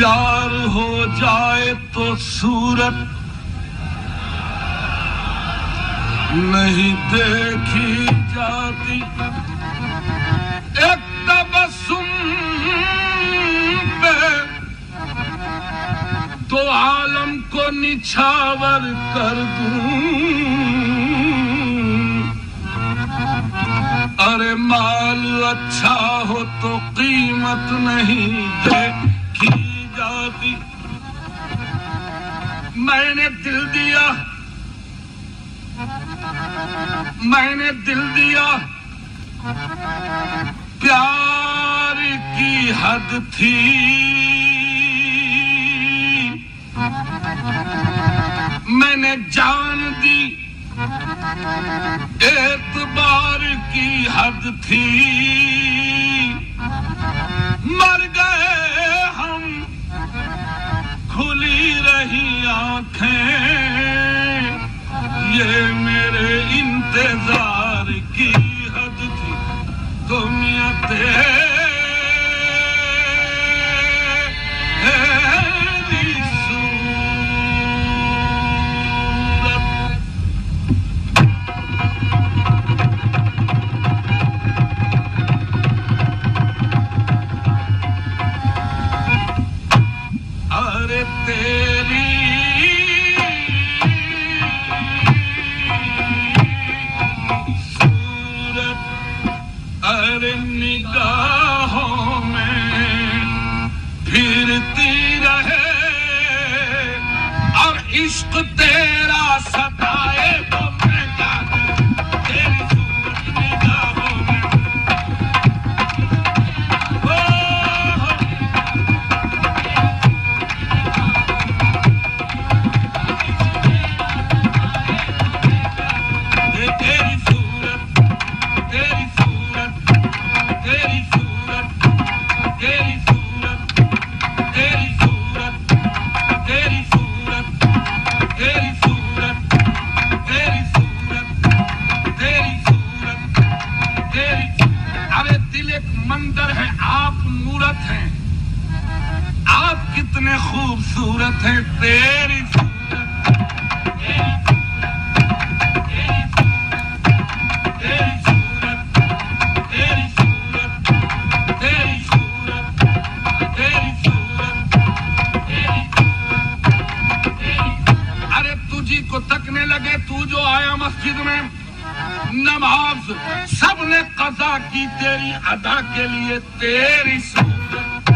پیار ہو جائے تو صورت نہیں دیکھی جاتی، ایک تبسم پہ تو عالم کو نچھاور کر دوں، ارے مال اچھا ہو تو قیمت نہیں دیکھی جاتی، میں نے دل دیا، میں نے دل دیا، پیار کی حد تھی، میں نے جان دی، اعتبار کی حد تھی، مر گئے ہم، کھلی رہی آنکھیں، یہ میرے انتظار کی حد تھی، دنیا تیری نگاہوں میں پھرتی رہے اور عشق تیرا ستائے تو میں جانوں تیری صورت نگاہوں میں، تیری صورت، تیری صورت، تیری صورت، تیری صورت، تیری صورت، تیری صورت، تیری صورت، تیری صورت، تیری صورت، تیری، ارے دل ایک منظر ہے، آپ مورت ہیں، آپ کتنے خوبصورت ہیں، تیری صورت، کو تکنے لگے، تو جو آیا مسجد میں، نماز سب نے قضا کی تیری ادا کے لیے، تیری صورت،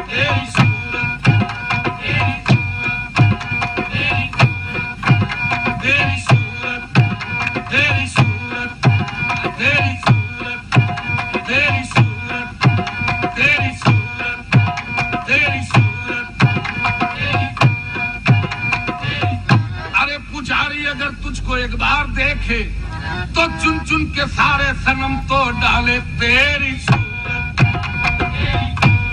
تیری صورت، تیری صورت، تیری صورت، تیری صورت، تیری صورت، تیری صورت، تیری صورت، پجاری اگر تجھ کو ایک بار دیکھے تو چن چن کے سارے صنم توڑ ڈالے، تیری صورت، تیری صورت،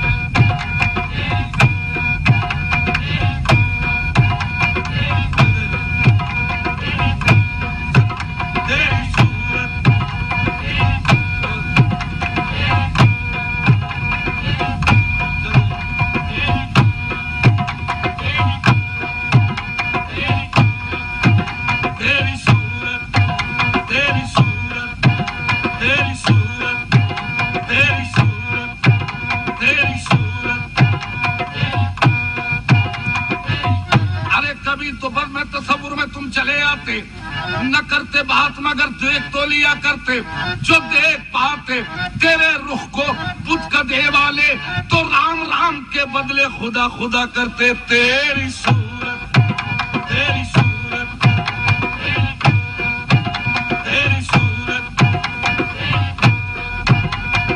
نہ کرتے بات مگر دیکھ تو لیا کرتے، جو دیکھ پاتے تیرے رخ کو بت کا دے والے تو رام رام کے بدلے خدا خدا کرتے، تیری صورت، تیری صورت، تیری صورت،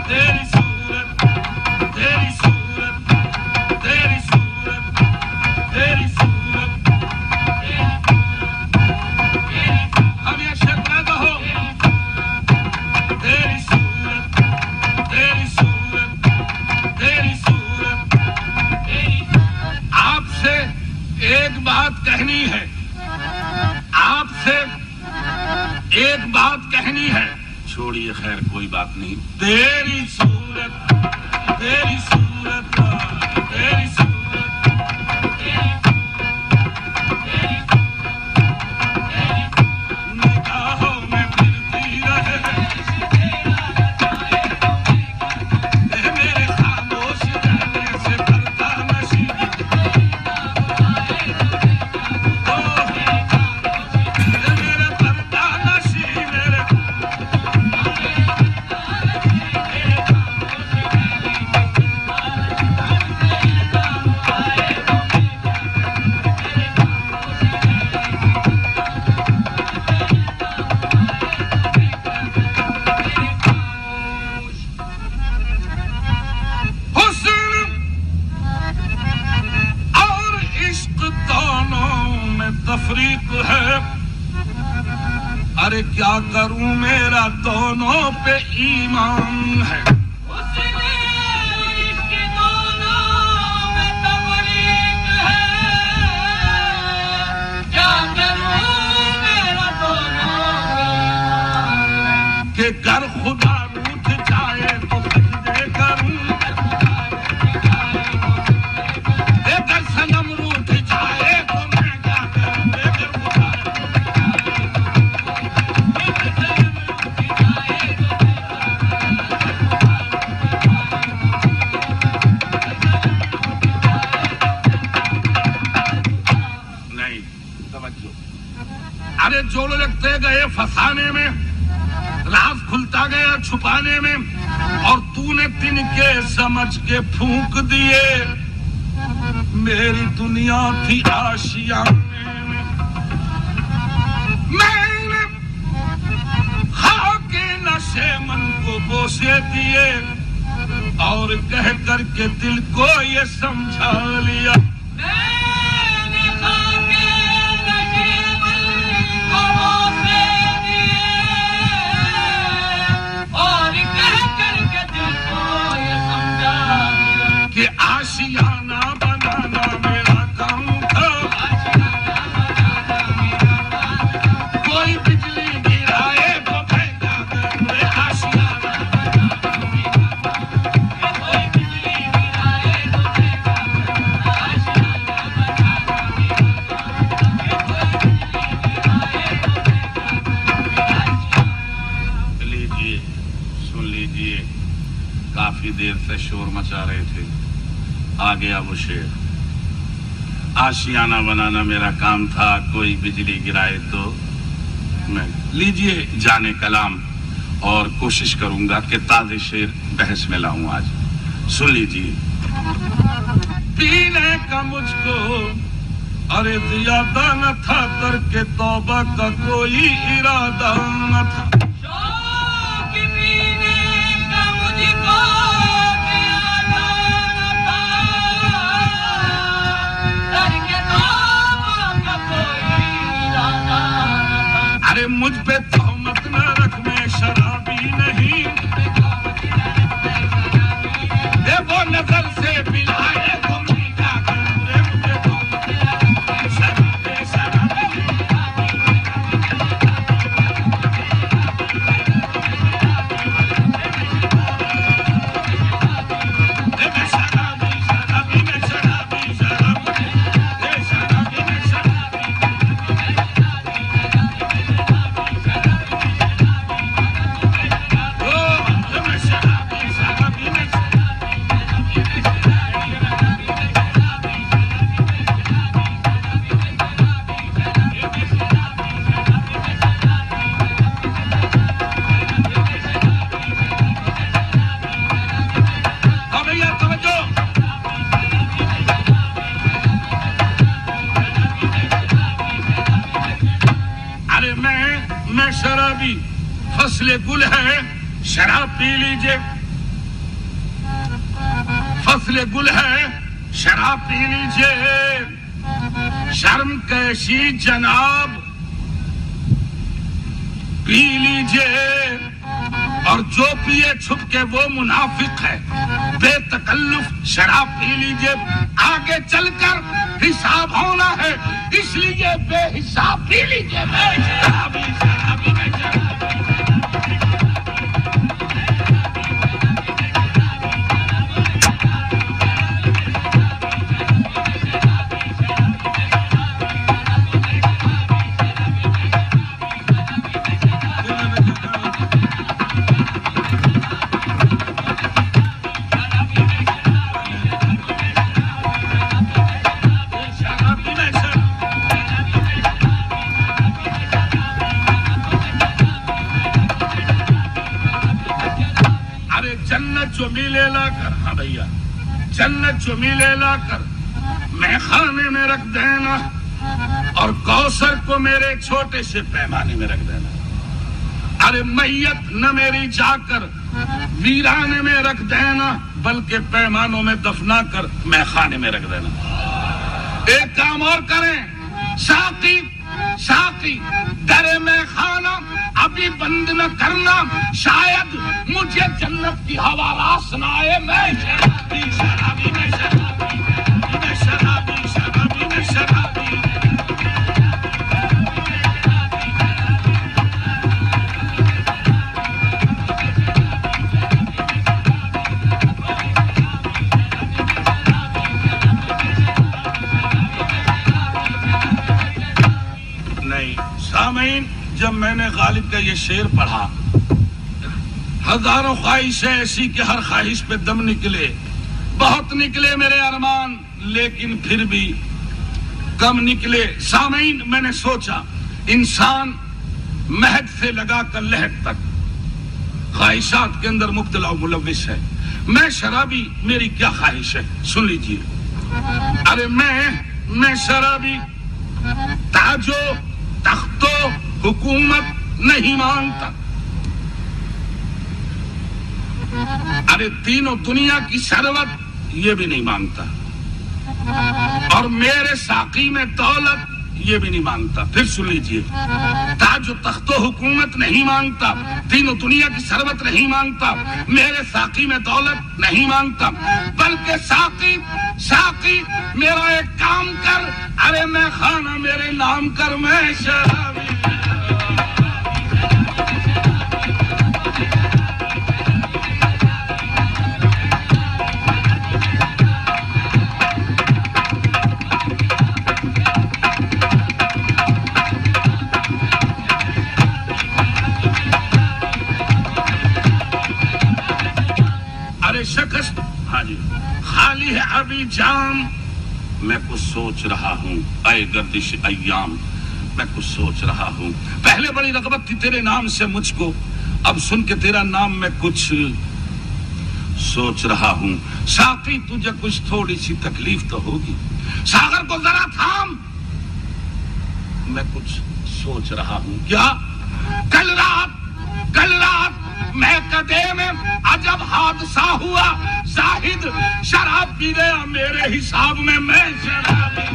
تیری صورت، تیری صورت، تیری صورت، تیری صورت، ایک بات کہنی ہے، آپ سے ایک بات کہنی ہے، چھوڑیے خیر کوئی بات نہیں، تیری صورت، تیری صورت، تیری صورت، ارے کیا کروں میرا دونوں پہ ایمان ہے کہ گر خدا روٹھ جائے تو سجدے کروں اگر صنم روٹھ جائے تو میں کیا کروں نہیں توجہ ارے جو لگتے گئے پھنسانے میں راز کھلتا گیا چھپانے میں اور تو نے تن کے سمجھ کے پھونک دیے میری دنیا تھی آشیانے میں نے خاک نشے من کو بوسے دیے اور کہہ کر کے دل کو یہ سمجھا لیا کہ آشیانہ بنانا میرا کام تھا کوئی بجلی گرائے تو بھیگا کرے آشیانہ کوئی بجلی گرائے تو لیجیے سن لیجیے کافی دیر سے شور مچا رہے تھے آ گیا وہ شعر آشیانہ بنانا میرا کام تھا کوئی بجلی گرائے تو میں لیجئے جانے کلام اور کوشش کروں گا کہ تازے شعر بحث میں لاؤں آج سن لیجئے پینے کا مجھ کو ارے زیادہ نہ تھا ترک توبہ کا کوئی ارادہ نہ تھا ارے مجھ پہ تہمت نہ رکھ میں شرابی نہیں دے وہ نظر سے پلائے تو میں کیا کروں رے مجھے تہمت نہ رکھ شرابی شرابی شرابی فصل گل ہے شراب پی لیجئے فصل گل ہے شراب پی لیجئے شرم کیسی جناب پی لیجئے اور جو پیے چھپ کے وہ منافق ہے بے تکلف شراب پی لیجئے آگے چل کر حساب ہونا ہے اس لیے بے حساب پی لیجئے جو ملے لا کر ہاں بھیا جنت جو ملے لا کر میں خانے میں رکھ دینا اور کوثر کو میرے چھوٹے سے پیمانے میں رکھ دینا ارے میت نہ میری جا کر ویرانے میں رکھ دینا بلکہ پیمانوں میں دفنا کر میں خانے میں رکھ دینا ایک کام اور کریں ساقی ساقی در میں خانہ ابھی بند نہ کرنا، شاید مجھے جنت کی ہوا راس نہ آئے۔ میں شرابی شرابی میں شرابی میں شرابی شرابی میں شرابی۔ سامعین، جب میں نے غالب کا یہ شعر پڑھا، ہزاروں خواہشیں ایسی کہ ہر خواہش پہ دم نکلے، بہت نکلے میرے ارمان، لیکن پھر بھی کم نکلے۔ سامعین، میں نے سوچا انسان مہد سے لگا کر لہد تک خواہشات کے اندر مبتلا و ملوث ہے۔ میں شرابی، میری کیا خواہش ہے؟ سن لیجیے۔ ارے میں شرابی تاجو تخت و حکومت نہیں مانگتا، ارے تینوں دنیا کی ثروت یہ بھی نہیں مانگتا، اور میرے ساقی میں دولت یہ بھی نہیں مانگتا۔ پھر سن لیجیے، تاج و تخت و حکومت نہیں مانگتا، تینوں دنیا کی ثروت نہیں مانگتا، میرے ساقی میں دولت نہیں مانگتا، بلکہ ساقی میرا ایک کام کر، ارے میں خانہ میرے نام کر، میں شرابی۔ شکست ہاں جی خالی ہے ابھی جام، میں کچھ سوچ رہا ہوں اے گردش ایام، میں کچھ سوچ رہا ہوں، پہلے بڑی رغبت تھی تیرے نام سے مجھ کو، اب سن کے تیرا نام میں کچھ سوچ رہا ہوں۔ ساقی تجھے کچھ تھوڑی سی تکلیف تو ہوگی، ساغر کو ذرا تھام، میں کچھ سوچ رہا ہوں۔ کیا؟ کل رات میں کدے میں عجب حادثہ ہوا، زاہد شراب پی گیا میرے حساب میں، میں شرابی۔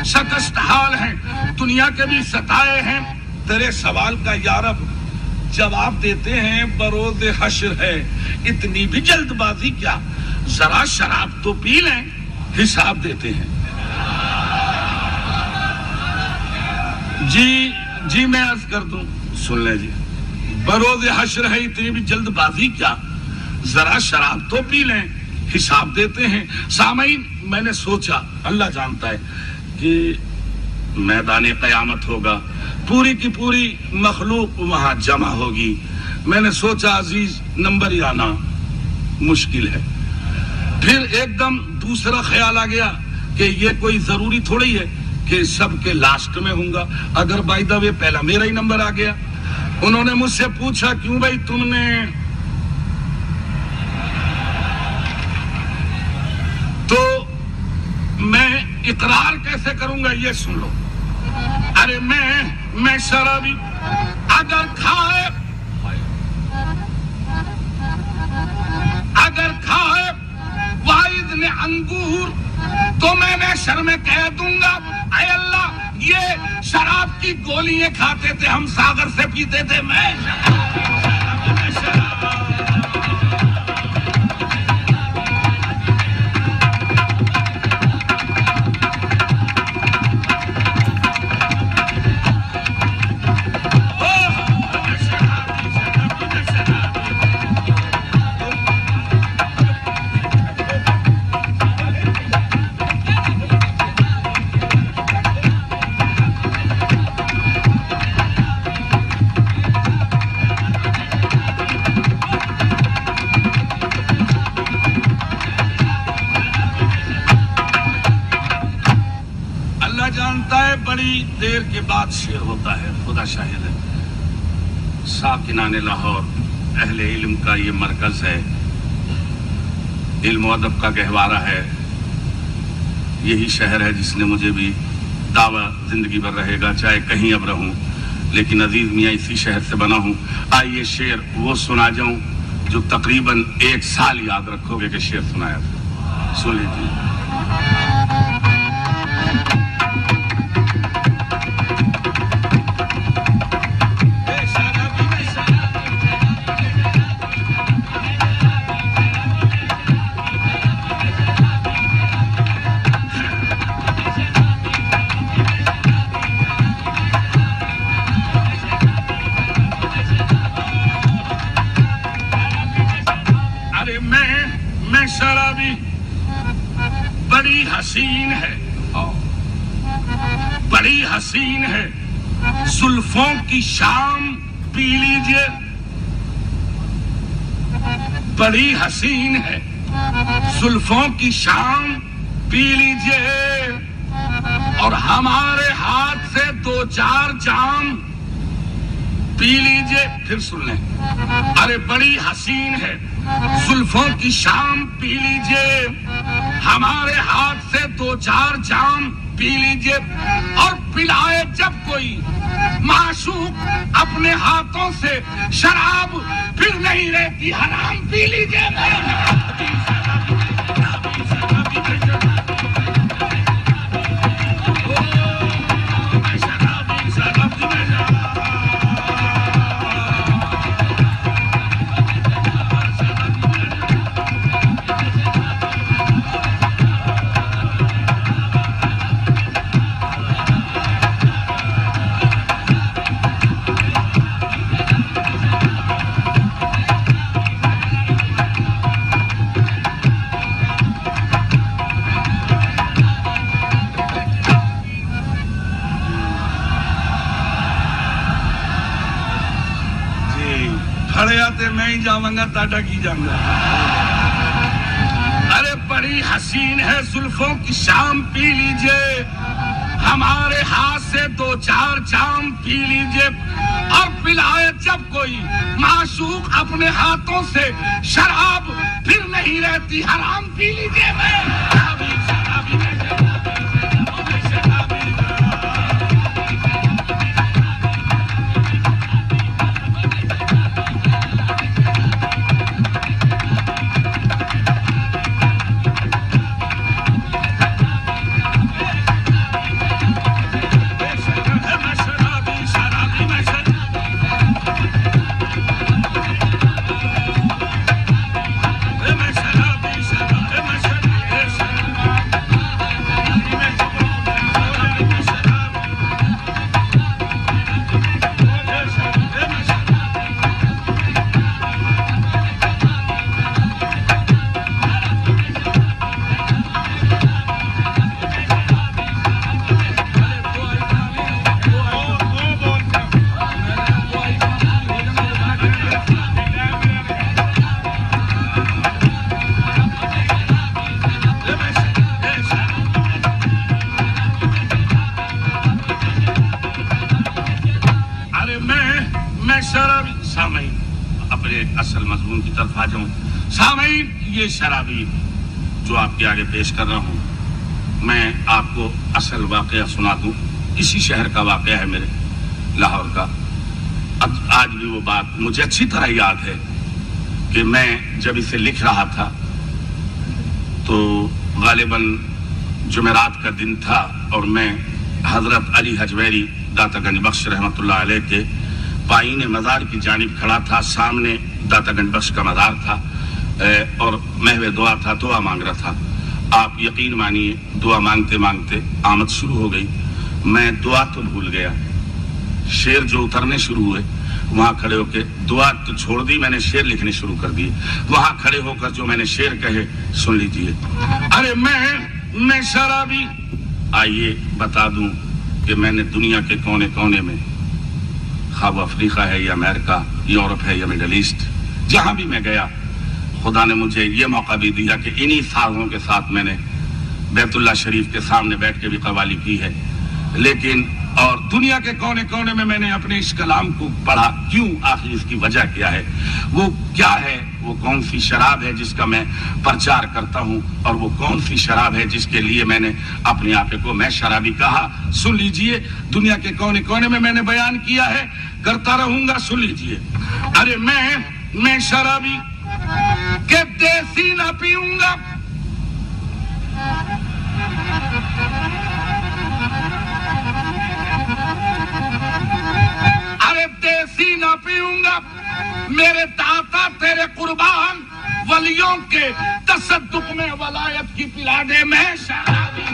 شکست حال ہیں دنیا کے بھی ستائے ہیں، تیرے سوال کا یارب جواب دیتے ہیں بروز حشر ہے، اتنی بھی جلد بازی کیا، ذرا شراب تو پی لیں، حساب دیتے ہیں۔ جی میں عرض کر دوں، سن لیں جی، بروز حشر ہے اتنی بھی جلد بازی کیا، ذرا شراب تو پی لیں، حساب دیتے ہیں۔ سامعین، میں نے سوچا، اللہ جانتا ہے کہ میدان قیامت ہوگا، پوری کی پوری مخلوق وہاں جمع ہوگی، میں نے سوچا عزیز نمبر ہی آنا مشکل ہے۔ پھر ایک دم دوسرا خیال آ گیا کہ یہ کوئی ضروری تھوڑی ہے کہ سب کے لاسٹ میں ہوں گا، اگر بائی دا وے پہلا میرا ہی نمبر آ گیا۔ انہوں نے مجھ سے پوچھا کیوں بھائی تم نے، تو میں اقرار کیسے کروں گا یہ سن لو۔ ارے میں شرابی، اگر کھائے واحد نے انگور تو میں محشر میں کہہ دوں گا اے اللہ یہ شراب کی گولیاں کھاتے تھے، ہم ساغر سے پیتے تھے، میں دیر کے بعد شعر ہوتا ہے، خدا شاہد ہے۔ ساکنان لاہور اہل علم کا یہ مرکز ہے، علم و ادب کا گہوارہ ہے، یہی شہر ہے جس نے مجھے بھی دعویٰ زندگی بھر رہے گا چاہے کہیں اب رہوں، لیکن عزیز میاں اسی شہر سے بنا ہوں۔ آئیے شعر وہ سنا جاؤں جو تقریباً 1 سال یاد رکھو گے کہ شعر سنایا تھا، سن لیجیے۔ شرابی بڑی حسین ہے، بڑی حسین ہے، زلفوں کی شام پی لیجئے، بڑی حسین ہے، زلفوں کی شام پی لیجئے، اور ہمارے ہاتھ سے 2-4 جام پی لیجئے۔ پھر سن لیں، ارے بڑی حسین ہے، زلفوں کی شام پی لیجئے، ہمارے ہاتھ سے 2-4 جام پی لیجئے، اور پلائے جب کوئی معشوق اپنے ہاتھوں سے شراب، پھر نہیں رہتی حرام، پی لیجئے۔ میں ہی جاؤں گا، ٹاٹا کی جاؤں گا۔ ارے بڑی حسین ہے، زلفوں کی شام پی لیجئے، ہمارے ہاتھ سے 2-4 جام پی لیجئے، اور پلائے جب کوئی معشوق اپنے ہاتھوں سے شراب، پھر نہیں رہتی حرام، پی لیجئے۔ اصل مضمون کی طرف آ جاؤں۔ سامعین، یہ شرابی جو آپ کے آگے پیش کر رہا ہوں، میں آپ کو اصل واقعہ سنا دوں۔ اسی شہر کا واقعہ ہے، میرے لاہور کا۔ آج بھی وہ بات مجھے اچھی طرح یاد ہے کہ میں جب اسے لکھ رہا تھا تو غالباً جمعرات کا دن تھا، اور میں حضرت علی حجویری داتا گنج بخش رحمۃ اللہ علیہ کے پائین مزار کی جانب کھڑا تھا۔ سامنے داتا گنج بخش کا مزار تھا، اور محو دعا تھا، دعا مانگ رہا تھا۔ آپ یقین مانیے، دعا مانگتے مانگتے آمد شروع ہو گئی۔ میں دعا تو بھول گیا، شعر جو اترنے شروع ہوئے وہاں کھڑے ہو کے دعا تو چھوڑ دی، میں نے شعر لکھنے شروع کر دیے۔ وہاں کھڑے ہو کر جو میں نے شعر کہے سن لیجیے۔ ارے میں شرابی، آئیے بتا دوں کہ میں نے دنیا کے کونے کونے میں، خواہ وہ افریقہ ہے یا امریکہ، یورپ ہے یا مڈل ایسٹ، جہاں بھی میں گیا، خدا نے مجھے یہ موقع بھی دیا کہ انہی سازوں کے ساتھ میں نے بیت اللہ شریف کے سامنے بیٹھ کے بھی قوالی کی ہے۔ لیکن اور دنیا کے کونے کونے میں میں نے اپنے اس کلام کو پڑھا. کیوں؟ آخر اس کی وجہ کیا ہے؟ وہ کیا ہے؟ وہ کون سی شراب ہے جس کا میں پرچار کرتا ہوں، اور وہ کون سی شراب ہے جس کے لیے میں نے اپنے آپ کو میں شرابی کہا؟ سن لیجئے، دنیا کے کونے کونے میں نے بیان کیا ہے، کرتا رہوں گا. سن لیجئے. ارے میں شرابی کہ دیسی نہ پیوں گا، ارے دیسی نہ پیوں گا، میرے داتا تیرے قربان ولیوں کے تصدق میں ولایت کی پلا دے. میں شرابی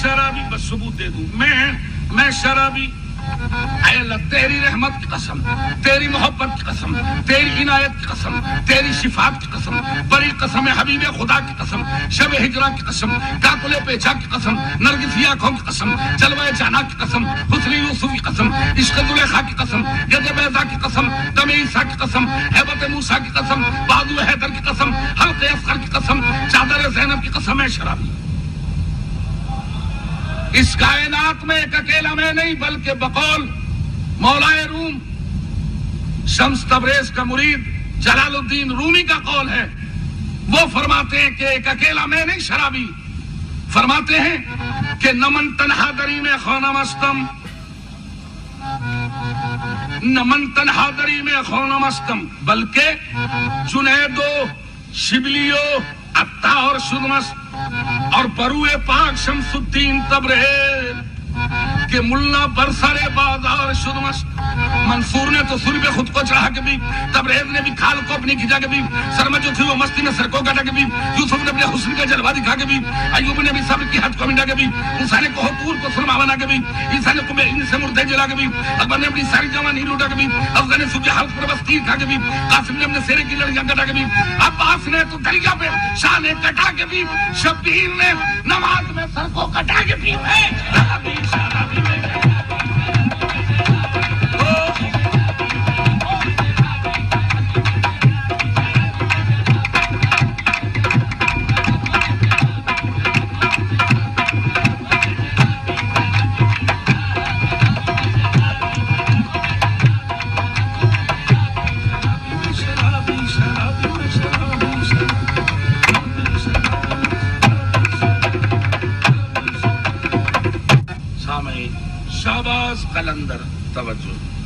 شرابی. بس ثبوت دے دوں. میں شرابی. اے اللہ تیری رحمت کی قسم، تیری محبت کی قسم، تیری عنایت کی قسم، تیری شفاعت کی قسم، بڑی قسم حبیب خدا کی قسم، شب ہجرہ کی قسم، کاکل پیچا کی قسم، نرگسی آنکھوں کی قسم، جلوہ جانا کی قسم، حسن یوسف کی قسم، عشق زلیخا کی قسم، ید بیضا کی قسم، دم عیسیٰ کی قسم، ہیبت موسیٰ کی قسم، بازو حیدر کی قسم، حلق اصغر کی قسم، چادر زینب کی قسم. ہے شرابی. اس کائنات میں ایک اکیلا میں نہیں بلکہ بقول مولائے روم شمس تبریز کا مرید جلال الدین رومی کا قول ہے. وہ فرماتے ہیں کہ ایک اکیلا میں نہیں شرابی. فرماتے ہیں کہ نمن تنہا دری میں خونہ مستم، نمن تنہا دری میں خونہ مستم، بلکہ جنیدو شبلیو عطار شدمست اور بروئے پاک شمس الدین تبریز کہ ملا برسرے بازار شدمست. منصور نے تو سر پہ خود کو چڑھا کے بھی، تبریز نے بھی کھال کو اپنی کھچا کے بھی، سرما جو تھی وہ مستی میں سر کو کٹا کے بھی، یوسف نے اپنے حسن کا جلوہ دکھا کے بھی، ایوب نے بھی صبر کی حد کو منڈا کے بھی، موسیٰ نے کوہ کو سرما بنا کے بھی، عیسیٰ نے قبہ سے مردے جلا کے بھی، اکبر نے اپنی ساری جوانی لوٹا کے بھی، افضل نے سوچے حلق پر بس تیر کھا کے بھی، قاسم نے اپنے سیرے کی لڑیاں کٹا کے بھی، عباس نے تو دریا پہ شانے کٹا کے بھی، شبیر نے نماز میں سر کو کٹا کے بھی. شاباش قلندر توجہ.